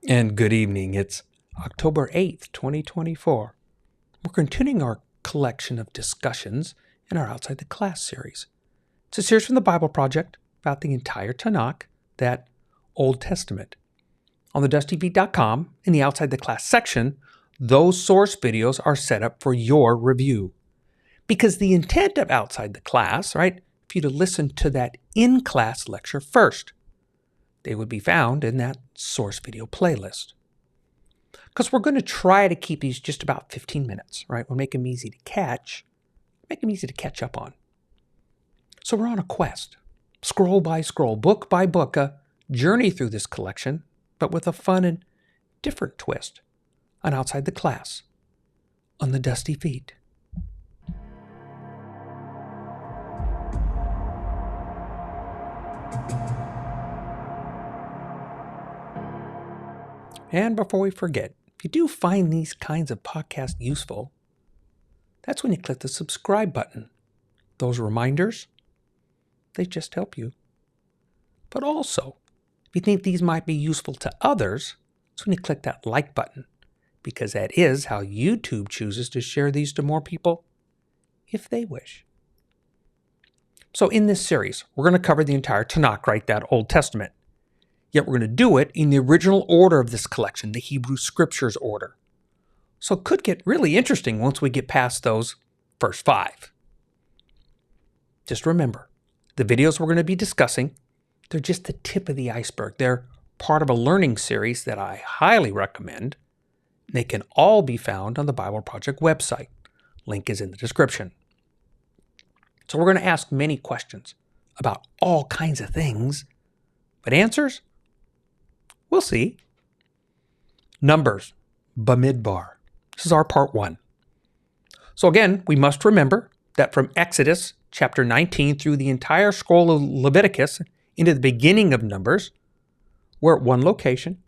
And good evening. It's October 8th, 2024. We're continuing our collection of discussions in our Outside the Class series. It's a series from the Bible Project about the entire TaNaK, that Old Testament. On TheDustyFeet.com, in the Outside the Class section, those source videos are set up for your review. Because the intent of Outside the Class, right, for you to listen to that in-class lecture first. They would be found in that source video playlist. Because we're going to try to keep these just about 15 minutes, right? We'll make them easy to catch, make them easy to catch up on. So we're on a quest, scroll by scroll, book by book, a journey through this collection, but with a fun and different twist on Outside the Class, on the Dusty Feet. And before we forget, if you do find these kinds of podcasts useful, that's when you click the subscribe button. Those reminders, they just help you. But also, if you think these might be useful to others, that's when you click that like button, because that is how YouTube chooses to share these to more people if they wish. So in this series, we're going to cover the entire TaNaK, right, that Old Testament. Yet we're going to do it in the original order of this collection, the Hebrew Scriptures order. So it could get really interesting once we get past those first 5. Just remember, the videos we're going to be discussing, they're just the tip of the iceberg. They're part of a learning series that I highly recommend. They can all be found on the Bible Project website. Link is in the description. So we're going to ask many questions about all kinds of things, but answers? We'll see. Numbers, Bamidbar. This is our part 1. So again, we must remember that from Exodus chapter 19 through the entire scroll of Leviticus into the beginning of Numbers, we're at one location.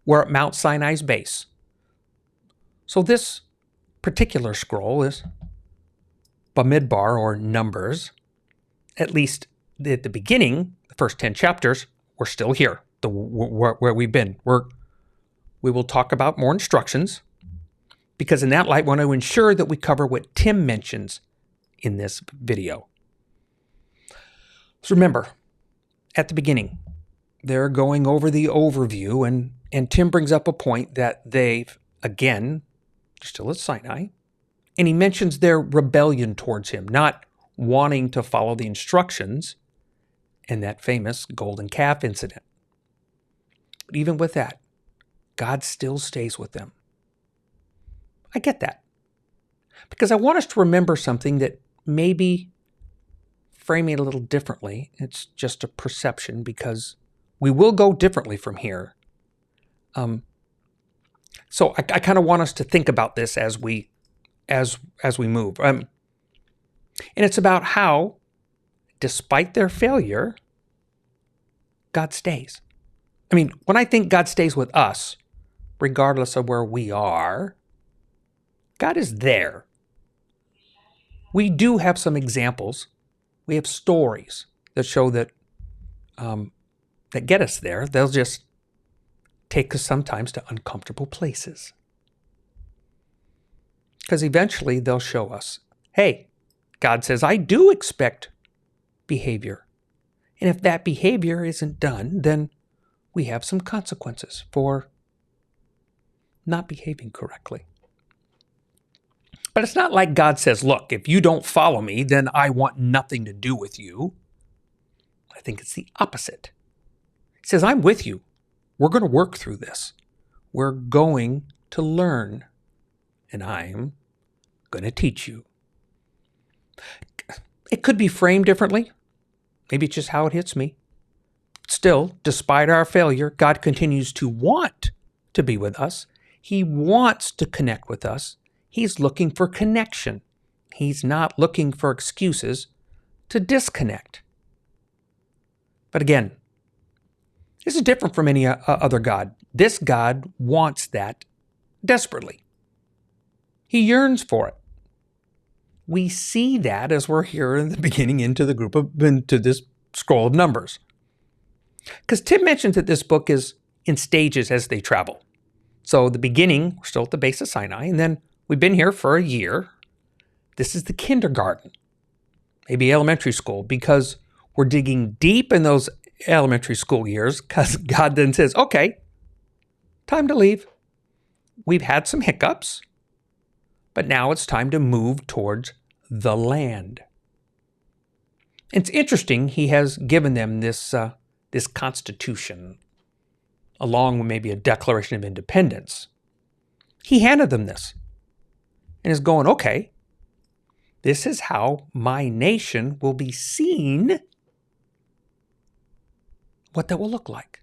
We're at Mount Sinai's base. So this particular scroll is Bamidbar, or Numbers. At least at the beginning, the first 10 chapters, we're still here. Where we've been. We will talk about more instructions, because in that light, we want to ensure that we cover what Tim mentions in this video. So remember, at the beginning, they're going over the overview, and Tim brings up a point that they've, again, still at Sinai, and he mentions their rebellion towards him, not wanting to follow the instructions in that famous golden calf incident. But even with that, God still stays with them. I get that. Because I want us to remember something that maybe framing it a little differently. It's just a perception, because we will go differently from here. So I kind of want us to think about this as we move. And it's about how, despite their failure, God stays. I mean, when I think God stays with us, regardless of where we are, God is there. We do have some examples. We have stories that show that get us there. They'll just take us sometimes to uncomfortable places. Because eventually they'll show us, hey, God says, I do expect behavior. And if that behavior isn't done, then we have some consequences for not behaving correctly. But it's not like God says, look, if you don't follow me, then I want nothing to do with you. I think it's the opposite. He says, I'm with you. We're going to work through this. We're going to learn, and I'm going to teach you. It could be framed differently. Maybe it's just how it hits me. Still, despite our failure, God continues to want to be with us. He wants to connect with us. He's looking for connection. He's not looking for excuses to disconnect. But again, this is different from any other God. This God wants that desperately. He yearns for it. We see that as we're here in the beginning into this scroll of Numbers. Because Tim mentions that this book is in stages as they travel. So the beginning, we're still at the base of Sinai, and then we've been here for a year. This is the kindergarten, maybe elementary school, because we're digging deep in those elementary school years because God then says, okay, time to leave. We've had some hiccups, but now it's time to move towards the land. It's interesting, he has given them this constitution, along with maybe a Declaration of Independence. He handed them this and is going, okay, this is how my nation will be seen, what that will look like.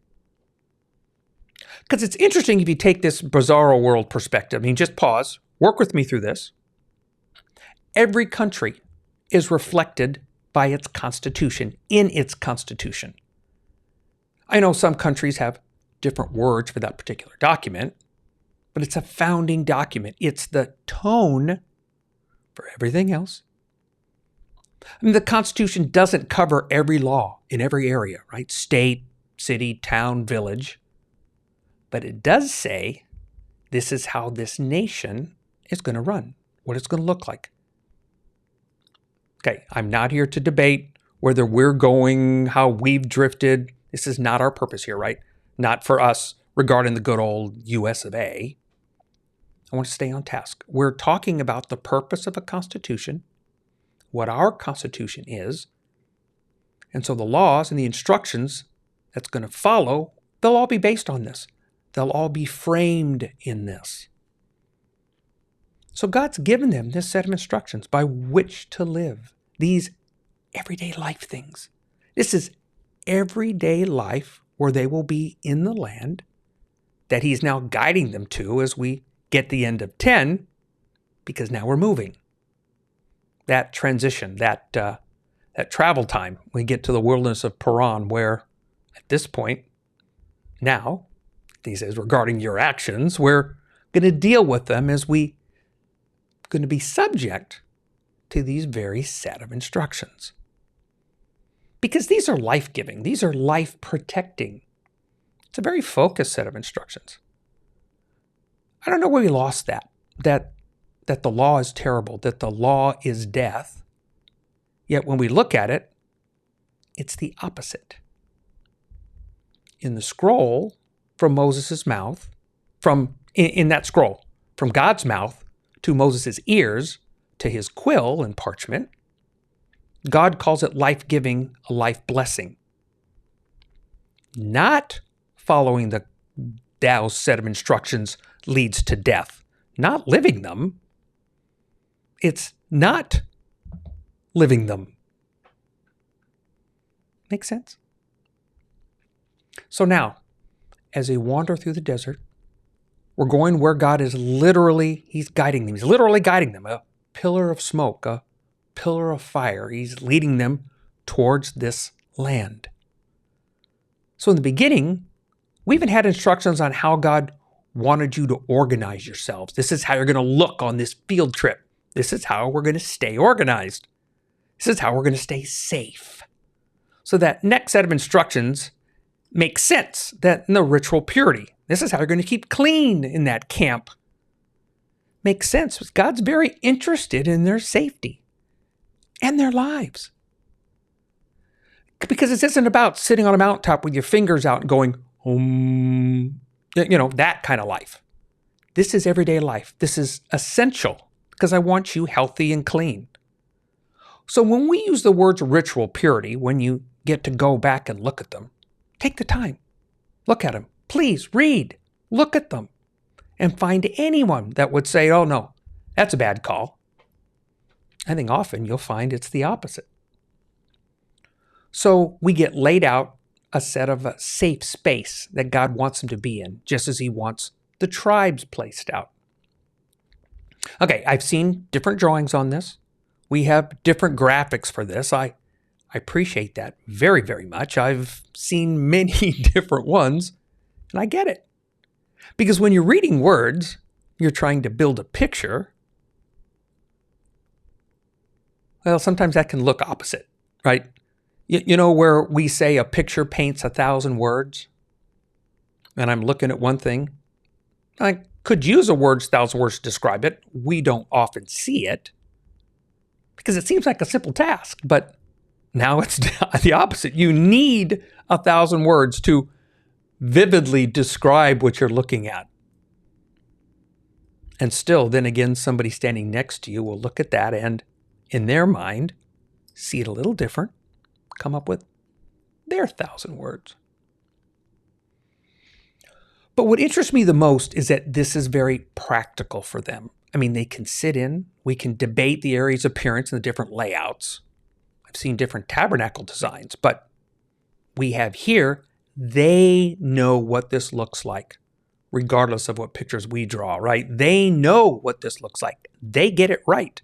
Because it's interesting if you take this bizarro world perspective. I mean, just pause, work with me through this. Every country is reflected by its constitution, in its constitution. I know some countries have different words for that particular document, but it's a founding document. It's the tone for everything else. I mean, the Constitution doesn't cover every law in every area, right? State, city, town, village. But it does say this is how this nation is going to run, what it's going to look like. Okay, I'm not here to debate whether we're going, how we've drifted. This is not our purpose here, right? Not for us regarding the good old US of A. I want to stay on task. We're talking about the purpose of a constitution, what our constitution is, and so the laws and the instructions that's going to follow, they'll all be based on this. They'll all be framed in this. So God's given them this set of instructions by which to live, these everyday life things. This is everyday life where they will be in the land that he's now guiding them to as we get the end of 10, because now we're moving. That transition, that travel time, we get to the wilderness of Paran, where at this point, now, he says, regarding your actions, we're going to deal with them as we going to be subject to these very set of instructions. Because these are life-giving. These are life-protecting. It's a very focused set of instructions. I don't know where we lost that the law is terrible, that the law is death. Yet when we look at it, it's the opposite. In the scroll from Moses' mouth, in that scroll, from God's mouth to Moses' ears, to his quill and parchment, God calls it life-giving, a life-blessing. Not following the Tao's set of instructions leads to death. Not living them. It's not living them. Make sense? So now, as they wander through the desert, we're going where God is he's guiding them. He's literally guiding them. A pillar of smoke, a pillar of fire. He's leading them towards this land. So in the beginning, we even had instructions on how God wanted you to organize yourselves. This is how you're going to look on this field trip. This is how we're going to stay organized. This is how we're going to stay safe. So that next set of instructions makes sense, that in the ritual purity. This is how you're going to keep clean in that camp. Makes sense. God's very interested in their safety and their lives. Because this isn't about sitting on a mountaintop with your fingers out and going, that kind of life. This is everyday life. This is essential because I want you healthy and clean. So when we use the words ritual purity, when you get to go back and look at them, take the time. Look at them. Please read. Look at them. And find anyone that would say, oh no, that's a bad call. I think often you'll find it's the opposite. So we get laid out a set of a safe space that God wants them to be in, just as he wants the tribes placed out. Okay, I've seen different drawings on this. We have different graphics for this. I appreciate that very, very much. I've seen many different ones, and I get it. Because when you're reading words, you're trying to build a picture. Well, sometimes that can look opposite, right? You know where we say a picture paints 1,000 words? and I'm looking at one thing, I could use a word, 1,000 words to describe it. We don't often see it because it seems like a simple task, but now it's the opposite. You need 1,000 words to vividly describe what you're looking at. And still, then again, somebody standing next to you will look at that and, in their mind, see it a little different, come up with their 1,000 words. But what interests me the most is that this is very practical for them. I mean, they can sit in, we can debate the area's appearance and the different layouts. I've seen different tabernacle designs, but we have here, they know what this looks like, regardless of what pictures we draw, right? They know what this looks like. They get it right.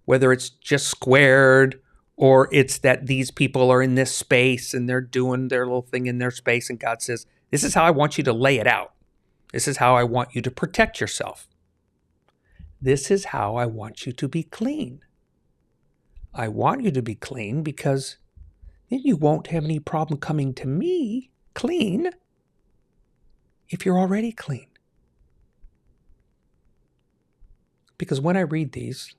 Whether it's just squared or it's that these people are in this space and they're doing their little thing in their space and God says, this is how I want you to lay it out. This is how I want you to protect yourself. This is how I want you to be clean. I want you to be clean because then you won't have any problem coming to me clean if you're already clean. Because when I read these,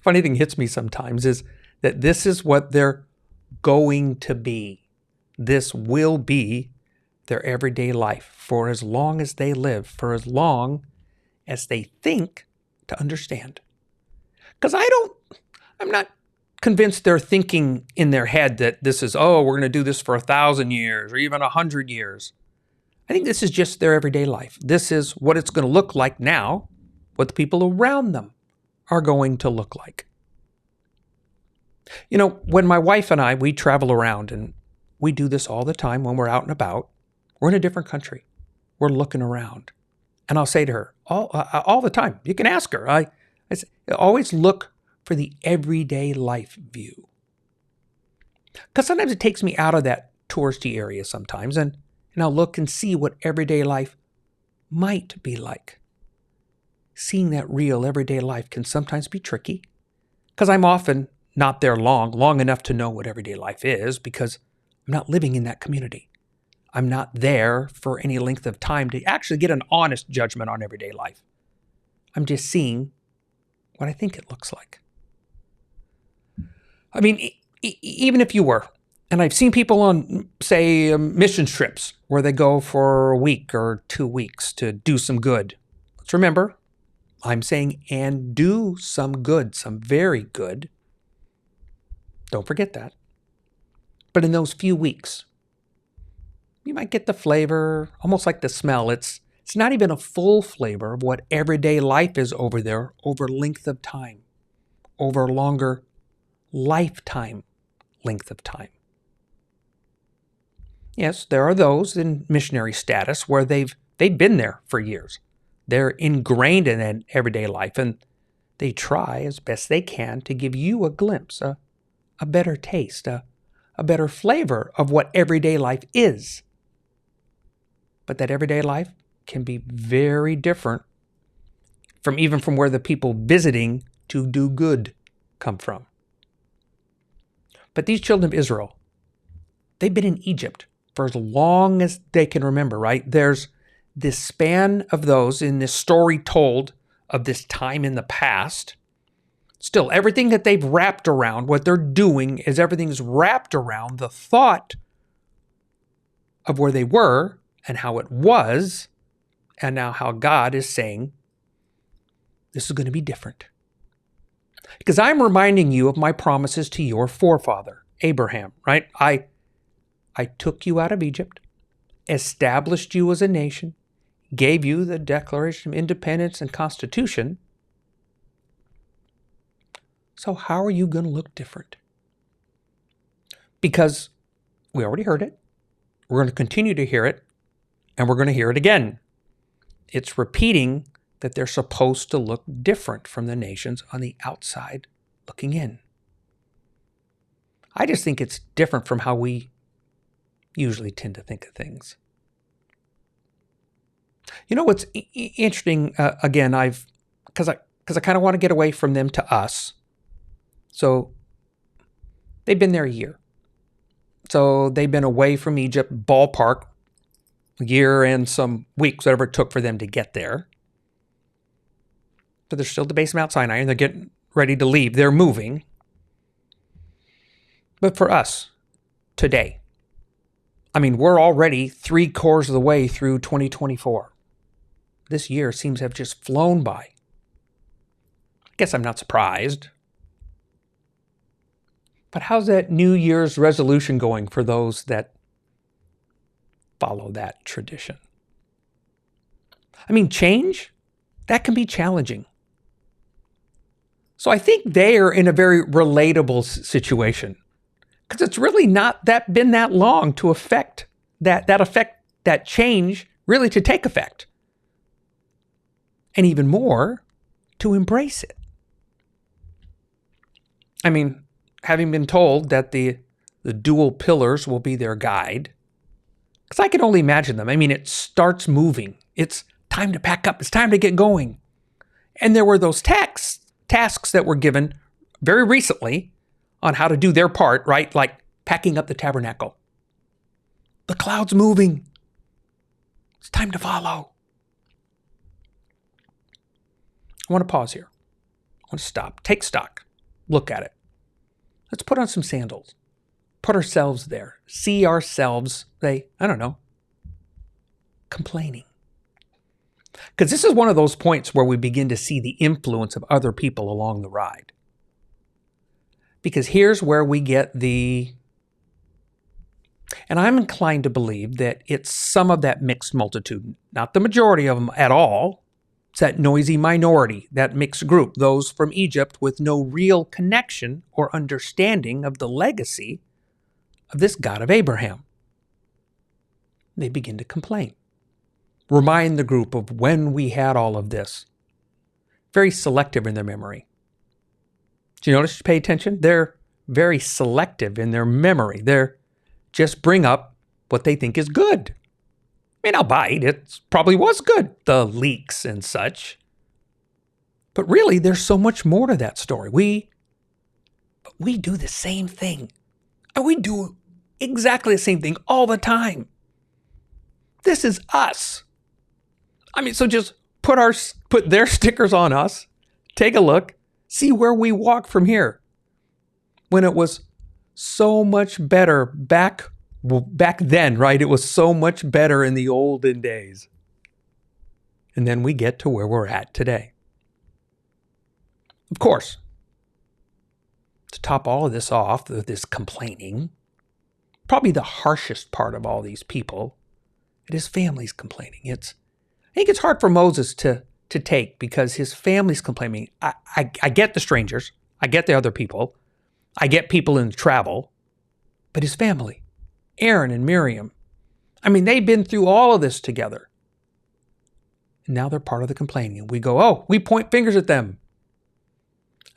funny thing hits me sometimes is that this is what they're going to be. This will be their everyday life for as long as they live, for as long as they think to understand. Because I'm not convinced they're thinking in their head that this is, we're going to do this for 1,000 years or even 100 years. I think this is just their everyday life. This is what it's going to look like now, what the people around them are going to look like. You know, when my wife and I, we travel around, and we do this all the time when we're out and about. We're in a different country. We're looking around. And I'll say to her all the time, you can ask her, I always look for the everyday life view. Because sometimes it takes me out of that touristy area sometimes, and I'll look and see what everyday life might be like. Seeing that real everyday life can sometimes be tricky, because I'm often not there long enough to know what everyday life is, because I'm not living in that community. I'm not there for any length of time to actually get an honest judgment on everyday life. I'm just seeing what I think it looks like. I mean, even if you were, and I've seen people on, say, mission trips where they go for a week or 2 weeks to do some good. Let's remember, I'm saying, and do some good, some very good. Don't forget that. But in those few weeks, you might get the flavor, almost like the smell. It's not even a full flavor of what everyday life is over there over length of time, over a longer lifetime length of time. Yes, there are those in missionary status where they've been there for years. They're ingrained in that everyday life, and they try as best they can to give you a glimpse, a better taste, a better flavor of what everyday life is. But that everyday life can be very different from where the people visiting to do good come from. But these children of Israel, they've been in Egypt for as long as they can remember, right? There's this span of those in this story told of this time in the past. Still, everything that they've wrapped around, what they're doing is everything's wrapped around the thought of where they were and how it was, and now how God is saying, this is going to be different. Because I'm reminding you of my promises to your forefather, Abraham, right? I took you out of Egypt, established you as a nation, gave you the Declaration of Independence and Constitution. So how are you going to look different? Because we already heard it. We're going to continue to hear it, and we're going to hear it again. It's repeating that they're supposed to look different from the nations on the outside looking in. I just think it's different from how we usually tend to think of things. You know what's interesting? Again, because I kind of want to get away from them to us. So they've been there a year. So they've been away from Egypt, ballpark, a year and some weeks, whatever it took for them to get there. But they're still at the base of Mount Sinai, and they're getting ready to leave. They're moving. But for us, today, I mean, we're already 3/4 of the way through 2024. This year seems to have just flown by. I guess I'm not surprised. But how's that New Year's resolution going for those that follow that tradition? I mean, change, that can be challenging. So I think they are in a very relatable situation, because it's really not been that long to affect that change really to take effect. And even more, to embrace it. I mean, having been told that the dual pillars will be their guide, because I can only imagine them. I mean, it starts moving. It's time to pack up. It's time to get going. And there were those tasks that were given very recently on how to do their part, right? Like packing up the tabernacle. The cloud's moving. It's time to follow. I want to pause here. I want to stop. Take stock. Look at it. Let's put on some sandals. Put ourselves there. See ourselves, complaining. Because this is one of those points where we begin to see the influence of other people along the ride. Because here's where we get and I'm inclined to believe that it's some of that mixed multitude, not the majority of them at all. It's that noisy minority, that mixed group, those from Egypt with no real connection or understanding of the legacy of this God of Abraham. They begin to complain. Remind the group of when we had all of this. Very selective in their memory. Do you notice? Pay attention? They're very selective in their memory. They're just bring up what they think is good. I mean, I'll buy it. It probably was good, the leaks and such. But really, there's so much more to that story. We do the same thing. And we do exactly the same thing all the time. This is us. I mean, so just put their stickers on us, take a look, see where we walk from here. When it was so much better back then, right? It was so much better in the olden days. And then we get to where we're at today. Of course, to top all of this off, this complaining, probably the harshest part of all these people, it is families complaining. I think it's hard for Moses to take, because his family's complaining. I get the strangers. I get the other people. I get people in travel. But his family, Aaron and Miriam, I mean, they've been through all of this together. And now they're part of the complaining. We go, oh, we point fingers at them.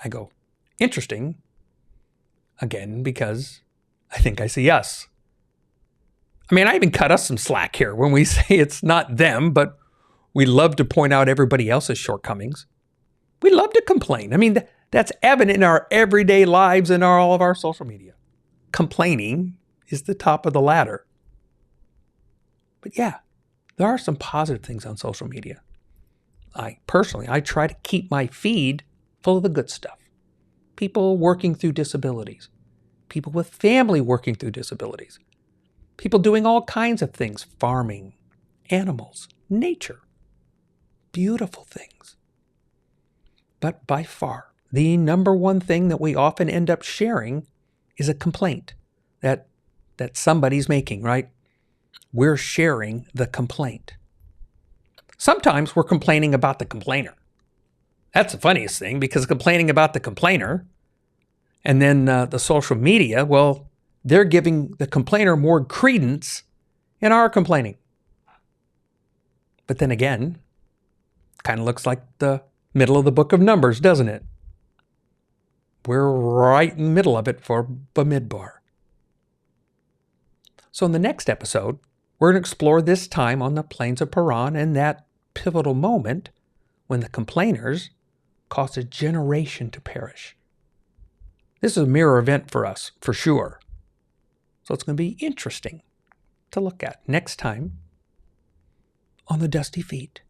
I go, interesting. Again, because I think I see us. I mean, I even cut us some slack here when we say it's not them, but we love to point out everybody else's shortcomings. We love to complain. I mean, that's evident in our everyday lives and all of our social media. Complaining is the top of the ladder. But yeah, there are some positive things on social media. I try to keep my feed full of the good stuff. People working through disabilities. People with family working through disabilities. People doing all kinds of things, farming, animals, nature, beautiful things. But by far, the number one thing that we often end up sharing is a complaint that somebody's making, right? We're sharing the complaint. Sometimes we're complaining about the complainer. That's the funniest thing, because complaining about the complainer, and then the social media, well, they're giving the complainer more credence in our complaining. But then again, kind of looks like the middle of the book of Numbers, doesn't it? We're right in the middle of it for Bamidbar. So in the next episode, we're going to explore this time on the plains of Paran and that pivotal moment when the complainers caused a generation to perish. This is a mirror event for us, for sure. So it's going to be interesting to look at next time on the Dusty Feet.